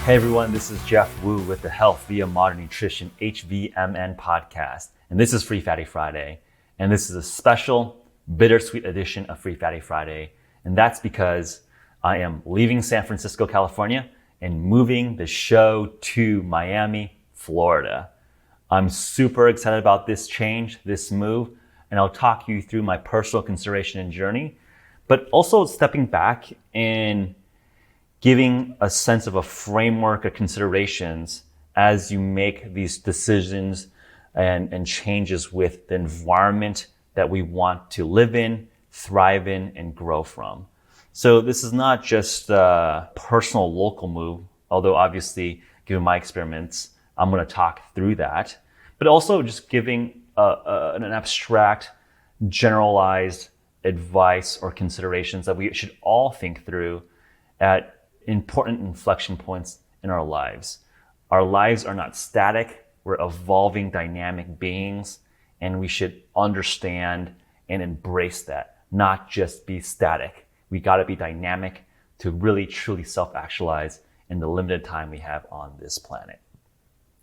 Hey everyone, this is Geoff Woo with the Health via Modern Nutrition HVMN podcast. And this is Free Fatty Friday. And this is a special bittersweet edition of Free Fatty Friday. And that's because I am leaving San Francisco, California and moving the show to Miami, Florida. I'm super excited about this change, this move, and I'll talk you through my personal consideration and journey, but also stepping back and giving a sense of a framework of considerations as you make these decisions and changes with the environment that we want to live in, thrive in, and grow from. So this is not just a personal local move, although obviously given my experiments, I'm going to talk through that, but also just giving an abstract, generalized advice or considerations that we should all think through at important inflection points in our lives. Our lives are not static. We're evolving dynamic beings, and we should understand and embrace that, not just be static. We got to be dynamic to really truly self-actualize in the limited time we have on this planet.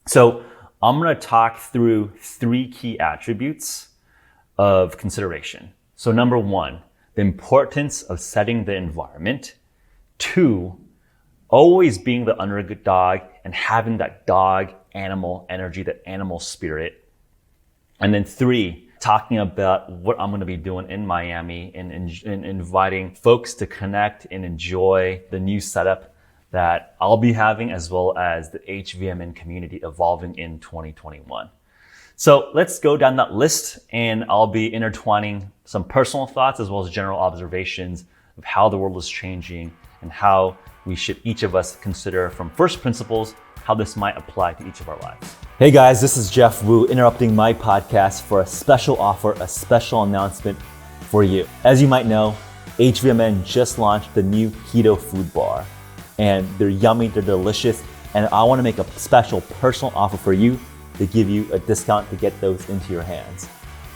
So I'm going to talk through 3 key attributes of consideration. So number 1, the importance of setting the environment. 2, always being the underdog and having that dog animal energy, that animal spirit. And then 3, talking about what I'm going to be doing in Miami and inviting folks to connect and enjoy the new setup that I'll be having, as well as the HVMN community evolving in 2021. So let's go down that list, and I'll be intertwining some personal thoughts as well as general observations of how the world is changing and how we should each of us consider from first principles how this might apply to each of our lives. Hey guys, this is Geoff Woo interrupting my podcast for a special offer, a special announcement for you. As you might know, HVMN just launched the new keto food bar, and they're yummy, they're delicious, and I want to make a special personal offer for you to give you a discount to get those into your hands.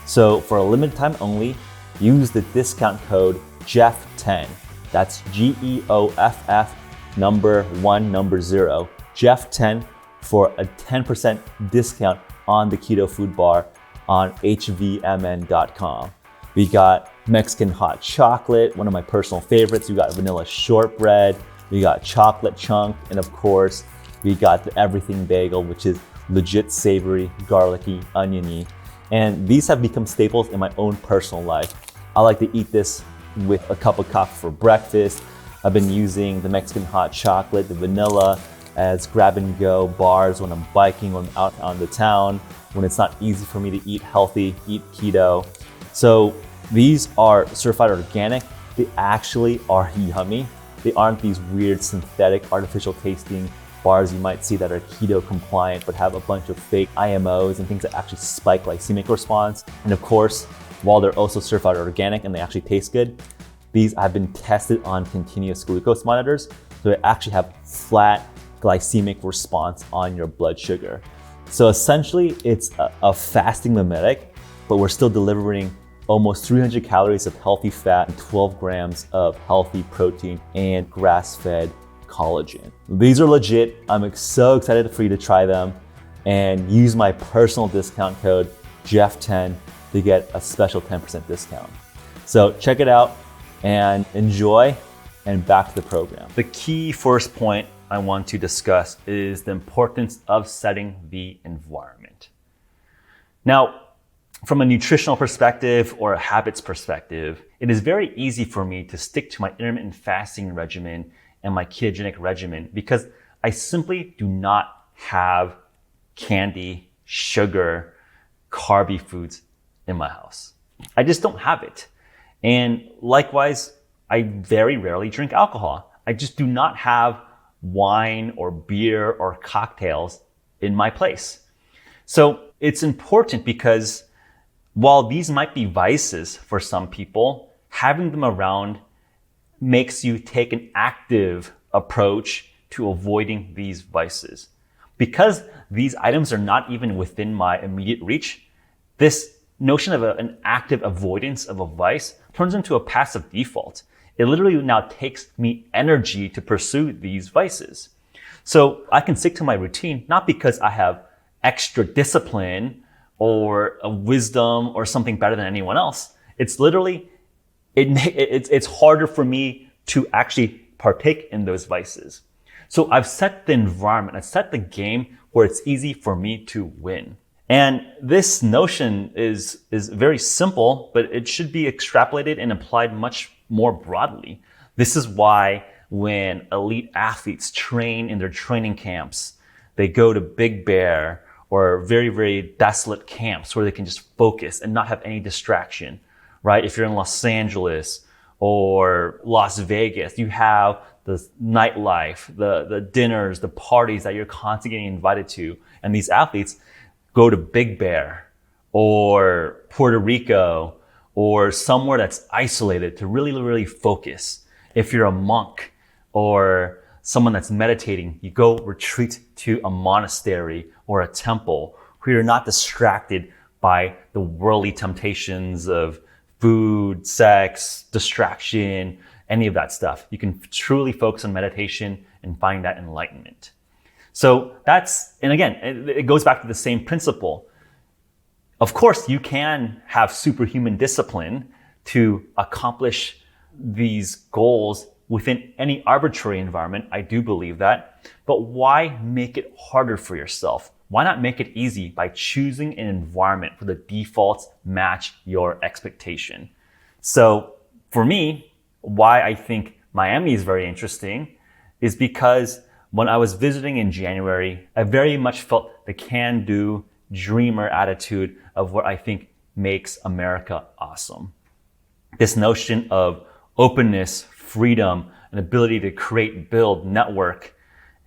So for a limited time only, use the discount code Geoff10. That's GEOFF number 1 number 0, Geoff10 for a 10% discount on the keto food bar on hvmn.com. We got Mexican hot chocolate, one of my personal favorites. We got vanilla shortbread, we got chocolate chunk, and of course, we got the everything bagel, which is legit savory, garlicky, oniony. And these have become staples in my own personal life. I like to eat this with a cup of coffee for breakfast. I've been using the Mexican hot chocolate, the vanilla, as grab and go bars when I'm biking, when I'm out on the town, when it's not easy for me to eat healthy, eat keto. So these are certified organic. They actually are yummy. They aren't these weird synthetic artificial tasting bars you might see that are keto compliant but have a bunch of fake IMOs and things that actually spike glycemic response. And of course, while they're also certified organic and they actually taste good, these have been tested on continuous glucose monitors, so they actually have flat glycemic response on your blood sugar. So essentially, it's a fasting mimetic, but we're still delivering almost 300 calories of healthy fat and 12 grams of healthy protein and grass-fed collagen. These are legit. I'm so excited for you to try them and use my personal discount code Geoff10 to get a special 10% discount. So check it out and enjoy, and back to the program. The key first point I want to discuss is the importance of setting the environment. Now, from a nutritional perspective or a habits perspective, it is very easy for me to stick to my intermittent fasting regimen and my ketogenic regimen because I simply do not have candy, sugar, carby foods in my house. I just don't have it. And likewise, I very rarely drink alcohol. I just do not have wine or beer or cocktails in my place. So it's important because while these might be vices for some people, having them around makes you take an active approach to avoiding these vices. Because these items are not even within my immediate reach, this notion of an active avoidance of a vice turns into a passive default. It literally now takes me energy to pursue these vices. So I can stick to my routine, not because I have extra discipline or a wisdom or something better than anyone else. It's literally, it's harder for me to actually partake in those vices. So I've set the environment, I've set the game where it's easy for me to win. And this notion is very simple, but it should be extrapolated and applied much more broadly. This is why when elite athletes train in their training camps, they go to Big Bear or very, very desolate camps where they can just focus and not have any distraction, right? If you're in Los Angeles or Las Vegas, you have the nightlife, the dinners, the parties that you're constantly getting invited to. And these athletes go to Big Bear or Puerto Rico or somewhere that's isolated to really, really focus. If you're a monk or someone that's meditating, you go retreat to a monastery or a temple where you're not distracted by the worldly temptations of food, sex, distraction, any of that stuff. You can truly focus on meditation and find that enlightenment. So and again, it goes back to the same principle. Of course, you can have superhuman discipline to accomplish these goals within any arbitrary environment. I do believe that. But why make it harder for yourself? Why not make it easy by choosing an environment where the defaults match your expectation? So for me, why I think Miami is very interesting is because when I was visiting in January, I very much felt the can-do dreamer attitude of what I think makes America awesome. This notion of openness, freedom, an ability to create, build, network,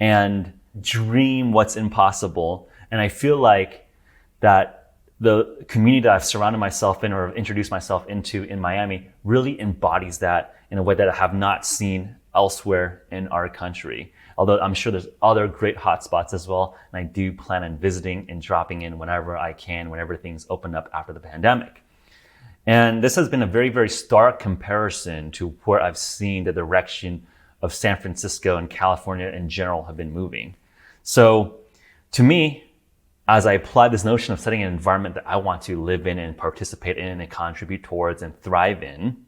and dream what's impossible. And I feel like that the community that I've surrounded myself in or introduced myself into in Miami really embodies that in a way that I have not seen elsewhere in our country. Although I'm sure there's other great hotspots as well. And I do plan on visiting and dropping in whenever I can, whenever things open up after the pandemic. And this has been a very, very stark comparison to where I've seen the direction of San Francisco and California in general have been moving. So to me, as I apply this notion of setting an environment that I want to live in and participate in and contribute towards and thrive in,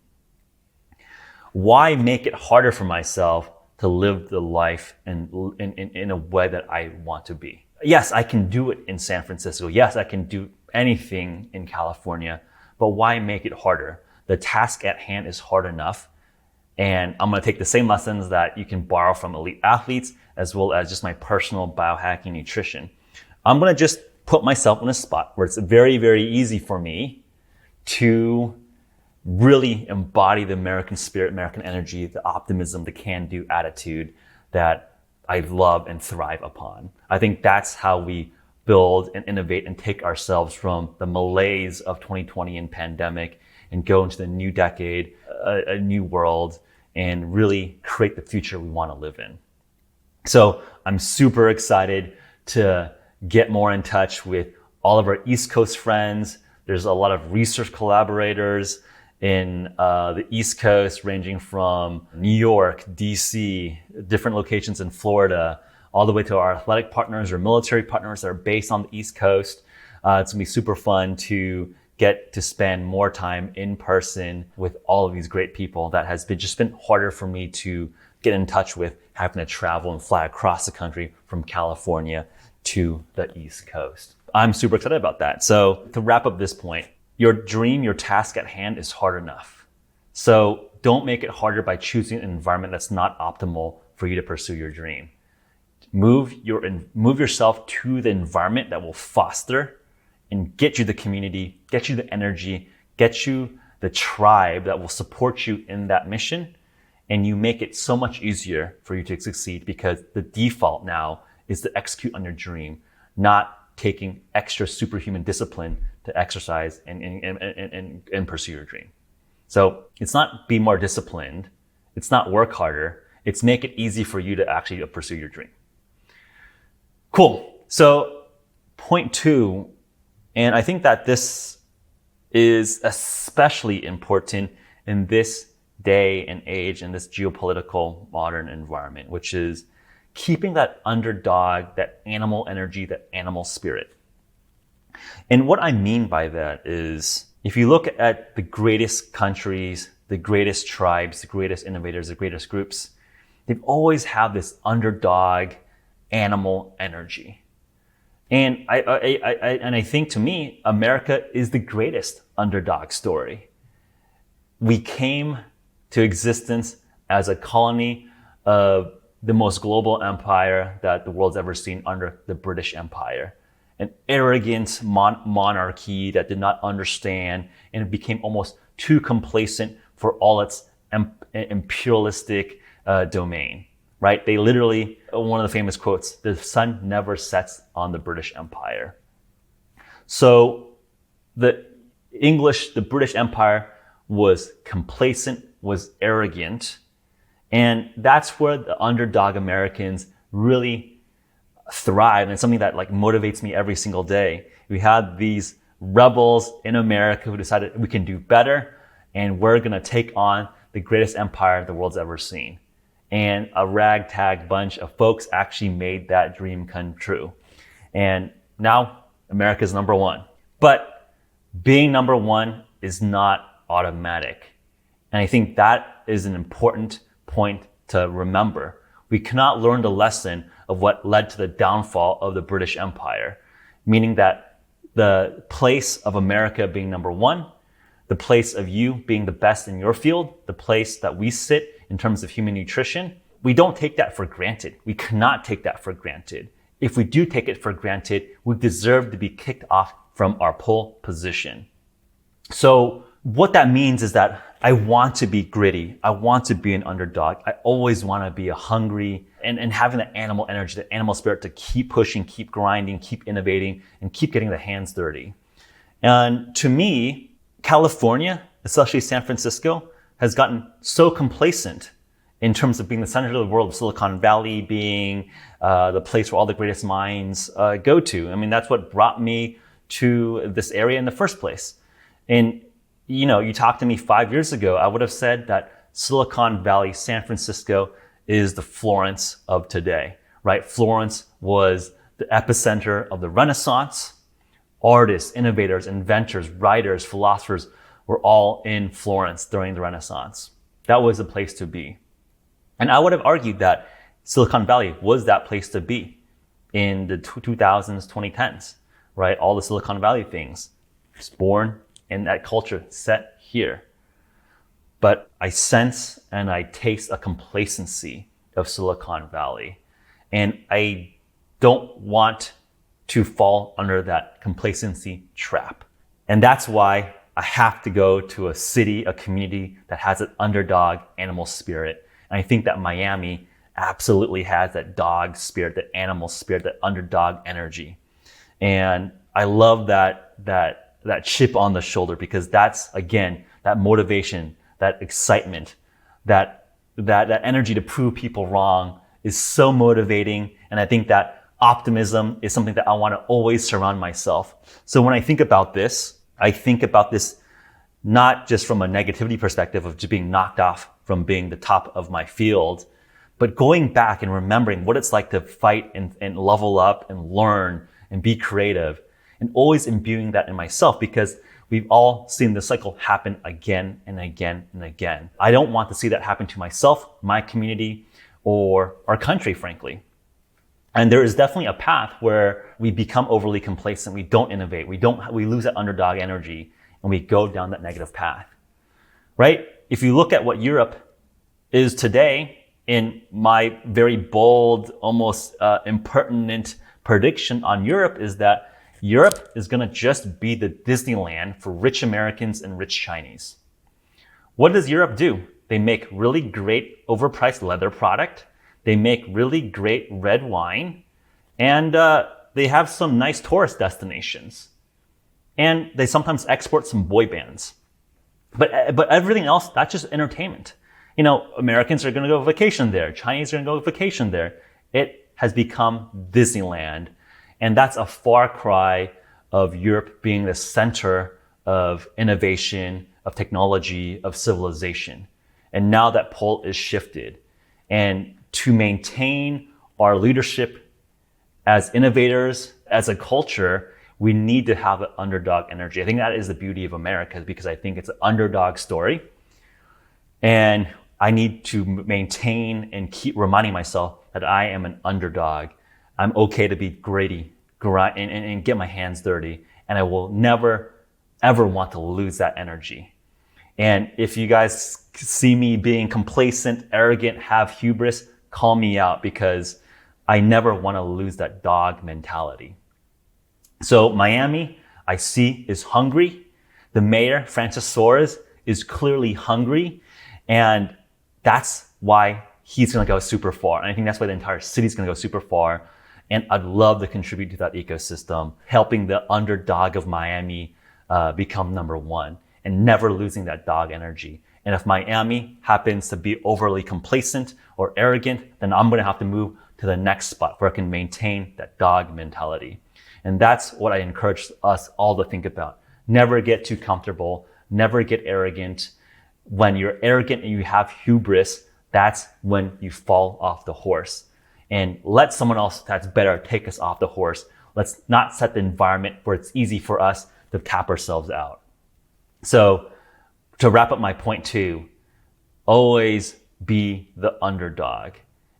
why make it harder for myself to live the life in a way that I want to be? Yes, I can do it in San Francisco. Yes, I can do anything in California, but why make it harder? The task at hand is hard enough. And I'm going to take the same lessons that you can borrow from elite athletes as well as just my personal biohacking nutrition. I'm going to just put myself in a spot where it's very, very easy for me to really embody the American spirit, American energy, the optimism, the can-do attitude that I love and thrive upon. I think that's how we build and innovate and take ourselves from the malaise of 2020 and pandemic and go into the new decade, a new world, and really create the future we want to live in. So I'm super excited to get more in touch with all of our East Coast friends. There's a lot of research collaborators in the East Coast, ranging from New York, DC, different locations in Florida, all the way to our athletic partners or military partners that are based on the East Coast. It's gonna be super fun to get to spend more time in person with all of these great people that has just been harder for me to get in touch with, having to travel and fly across the country from California to the East Coast. I'm super excited about that. So to wrap up this point, your dream, your task at hand is hard enough. So don't make it harder by choosing an environment that's not optimal for you to pursue your dream. Move yourself to the environment that will foster and get you the community, get you the energy, get you the tribe that will support you in that mission. And you make it so much easier for you to succeed because the default now is to execute on your dream, not taking extra superhuman discipline to exercise and pursue your dream. So it's not be more disciplined. It's not work harder. It's make it easy for you to actually pursue your dream. Cool. So point 2, and I think that this is especially important in this day and age, in this geopolitical modern environment, which is keeping that underdog, that animal energy, that animal spirit. And what I mean by that is, if you look at the greatest countries, the greatest tribes, the greatest innovators, the greatest groups, they've always had this underdog animal energy. And I think, to me, America is the greatest underdog story. We came to existence as a colony of the most global empire that the world's ever seen under the British Empire. An arrogant monarchy that did not understand and became almost too complacent for all its imperialistic domain, right? They literally, one of the famous quotes, the sun never sets on the British Empire. So the British Empire was complacent, was arrogant, and that's where the underdog Americans really thrive, and it's something that motivates me every single day. We had these rebels in America who decided we can do better, and we're gonna take on the greatest empire the world's ever seen. And a ragtag bunch of folks actually made that dream come true. And now America's number one. But being number one is not automatic. And I think that is an important point to remember. We cannot learn the lesson of what led to the downfall of the British Empire, meaning that the place of America being number one, the place of you being the best in your field, the place that we sit in terms of human nutrition, we don't take that for granted. We cannot take that for granted. If we do take it for granted, we deserve to be kicked off from our pole position. So what that means is that I want to be gritty. I want to be an underdog. I always want to be a hungry and having the animal energy, the animal spirit to keep pushing, keep grinding, keep innovating, and keep getting the hands dirty. And to me, California, especially San Francisco, has gotten so complacent in terms of being the center of the world, Silicon Valley being the place where all the greatest minds go to. I mean, that's what brought me to this area in the first place. And you talked to me 5 years ago, I would have said that Silicon Valley, San Francisco, is the Florence of today, right? Florence was the epicenter of the Renaissance. Artists, innovators, inventors, writers, philosophers were all in Florence during the Renaissance. That was the place to be. And I would have argued that Silicon Valley was that place to be in the 2000s, 2010s, right? All the Silicon Valley things. It's born in that culture set here. But I sense and I taste a complacency of Silicon Valley. And I don't want to fall under that complacency trap. And that's why I have to go to a city, a community that has an underdog animal spirit. And I think that Miami absolutely has that dog spirit, that animal spirit, that underdog energy. And I love that chip on the shoulder, because that's, again, that motivation, that excitement, that energy to prove people wrong is so motivating. And I think that optimism is something that I want to always surround myself. So when I think about this not just from a negativity perspective of just being knocked off from being the top of my field, but going back and remembering what it's like to fight and level up and learn and be creative, and always imbuing that in myself, because we've all seen this cycle happen again and again and again. I don't want to see that happen to myself, my community, or our country, frankly. And there is definitely a path where we become overly complacent, we don't innovate, we lose that underdog energy, and we go down that negative path, right? If you look at what Europe is today, in my very bold, almost impertinent prediction on Europe is that Europe is going to just be the Disneyland for rich Americans and rich Chinese. What does Europe do? They make really great overpriced leather product. They make really great red wine. And they have some nice tourist destinations. And they sometimes export some boy bands. But everything else, that's just entertainment. Americans are going to go vacation there. Chinese are going to go vacation there. It has become Disneyland. And that's a far cry of Europe being the center of innovation, of technology, of civilization. And now that pole is shifted. And to maintain our leadership as innovators, as a culture, we need to have an underdog energy. I think that is the beauty of America, because I think it's an underdog story. And I need to maintain and keep reminding myself that I am an underdog. I'm okay to be gritty and get my hands dirty. And I will never, ever want to lose that energy. And if you guys see me being complacent, arrogant, have hubris, call me out, because I never want to lose that dog mentality. So Miami, I see, is hungry. The mayor, Francis Suarez, is clearly hungry. And that's why he's going to go super far. And I think that's why the entire city is going to go super far. And I'd love to contribute to that ecosystem, helping the underdog of Miami become number one and never losing that dog energy. And if Miami happens to be overly complacent or arrogant, then I'm going to have to move to the next spot where I can maintain that dog mentality. And that's what I encourage us all to think about. Never get too comfortable. Never get arrogant. When you're arrogant and you have hubris, that's when you fall off the horse. And let someone else that's better take us off the horse. Let's not set the environment where it's easy for us to tap ourselves out. So to wrap up my point two, always be the underdog.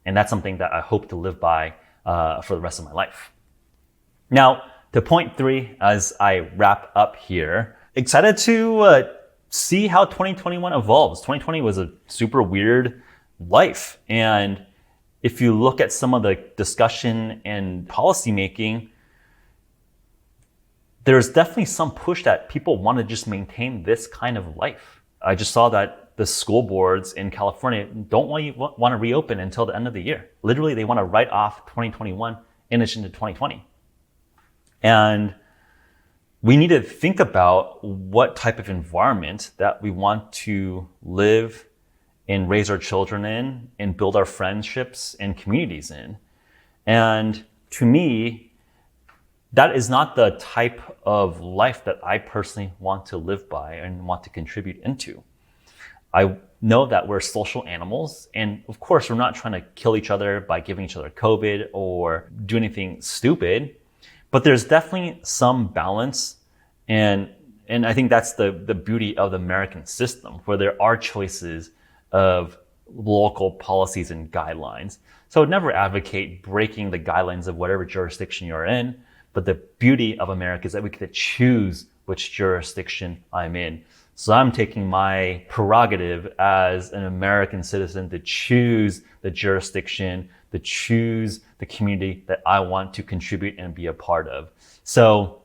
And that's something that I hope to live by for the rest of my life. Now, to point three, as I wrap up here, excited to see how 2021 evolves. 2020 was a super weird life. And if you look at some of the discussion and policy making, there's definitely some push that people want to just maintain this kind of life. I just saw that the school boards in California don't want to reopen until the end of the year. Literally, they want to write off 2021 in addition to 2020. And we need to think about what type of environment that we want to live and raise our children in and build our friendships and communities in. And to me, that is not the type of life that I personally want to live by and want to contribute into. I know that we're social animals, and of course, we're not trying to kill each other by giving each other COVID or do anything stupid, but there's definitely some balance. And I think that's the beauty of the American system, where there are choices of local policies and guidelines. So I would never advocate breaking the guidelines of whatever jurisdiction you're in, but the beauty of America is that we get to choose which jurisdiction I'm in. So I'm taking my prerogative as an American citizen to choose the jurisdiction, to choose the community that I want to contribute and be a part of. So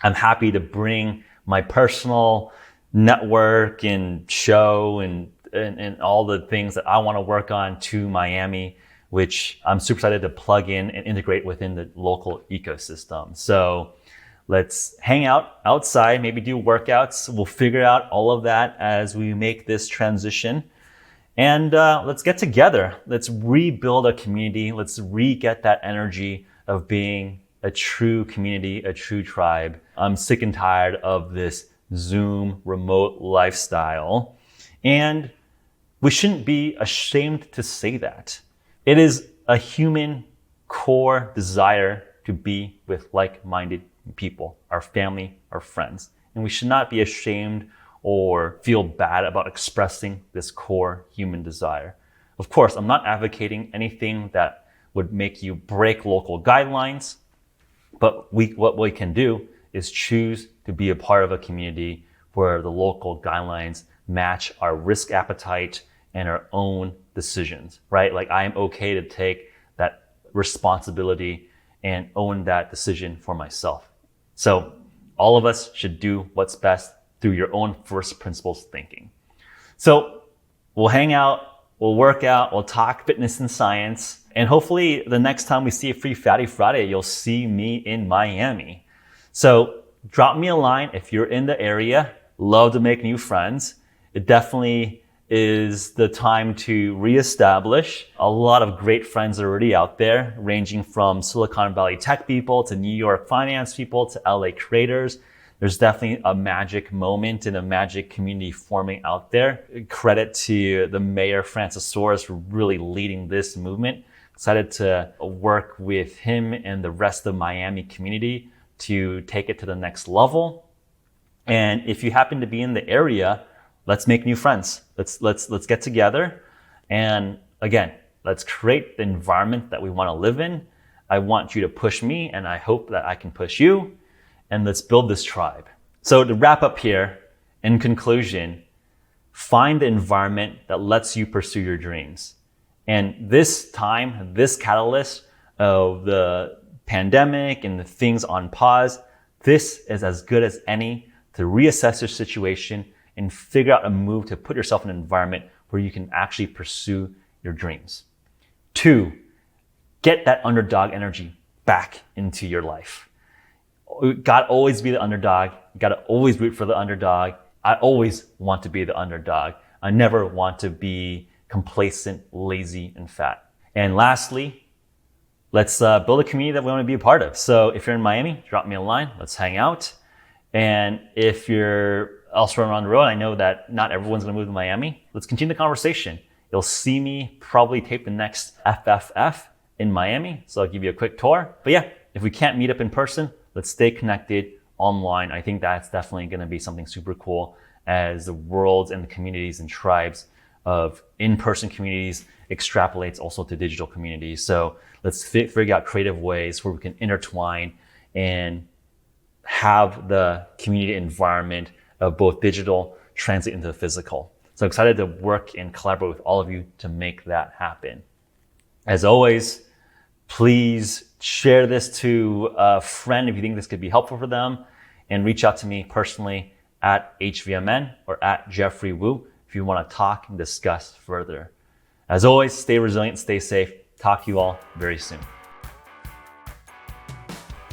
I'm happy to bring my personal network and show and all the things that I want to work on to Miami, which I'm super excited to plug in and integrate within the local ecosystem. So let's hang out outside, maybe do workouts. We'll figure out all of that as we make this transition. And let's get together. Let's rebuild a community. Let's re-get that energy of being a true community, a true tribe. I'm sick and tired of this Zoom remote lifestyle. And we shouldn't be ashamed to say that. It is a human core desire to be with like-minded people, our family, our friends. And we should not be ashamed or feel bad about expressing this core human desire. Of course, I'm not advocating anything that would make you break local guidelines, but what we can do is choose to be a part of a community where the local guidelines match our risk appetite and our own decisions, right? Like, I am okay to take that responsibility and own that decision for myself. So all of us should do what's best through your own first principles thinking. So we'll hang out, we'll work out, we'll talk fitness and science, and hopefully the next time we see a Free Fatty Friday, you'll see me in Miami. So drop me a line if you're in the area. Love to make new friends. It definitely is the time to reestablish. A lot of great friends are already out there, ranging from Silicon Valley tech people to New York finance people to LA creators. There's definitely a magic moment and a magic community forming out there. Credit to the mayor, Francis Suarez, for really leading this movement. Excited to work with him and the rest of the Miami community to take it to the next level. And if you happen to be in the area, let's make new friends. Let's get together. And again, let's create the environment that we want to live in. I want you to push me, and I hope that I can push you. And let's build this tribe. So to wrap up here, in conclusion, find the environment that lets you pursue your dreams. And this time, this catalyst of the pandemic and the things on pause, this is as good as any to reassess your situation and figure out a move to put yourself in an environment where you can actually pursue your dreams. 2, get that underdog energy back into your life. You gotta always be the underdog. You gotta always root for the underdog. I always want to be the underdog. I never want to be complacent, lazy, and fat. And lastly, let's build a community that we want to be a part of. So if you're in Miami, drop me a line. Let's hang out. And if you're elsewhere around the world, I know that not everyone's going to move to Miami. Let's continue the conversation. You'll see me probably tape the next FFF in Miami. So I'll give you a quick tour. But yeah, if we can't meet up in person, let's stay connected online. I think that's definitely going to be something super cool as the worlds and the communities and tribes of in-person communities extrapolates also to digital communities. So let's figure out creative ways where we can intertwine and have the community environment of both digital translate into the physical. So excited to work and collaborate with all of you to make that happen. As always, please share this to a friend if you think this could be helpful for them, and reach out to me personally at HVMN or at Geoffrey Woo if you want to talk and discuss further. As always, stay resilient, stay safe. Talk to you all very soon.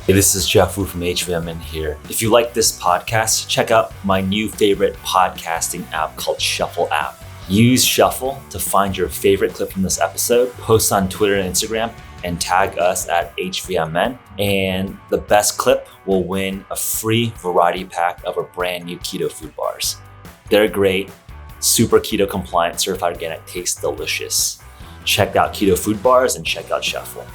Hey, this is Geoff Woo from HVMN here. If you like this podcast, check out my new favorite podcasting app called Shuffle app. Use Shuffle to find your favorite clip from this episode, post on Twitter and Instagram, and tag us at HVMN. And the best clip will win a free variety pack of our brand new keto food bars. They're great, super keto compliant, certified organic, taste delicious. Check out keto food bars and check out Shuffle.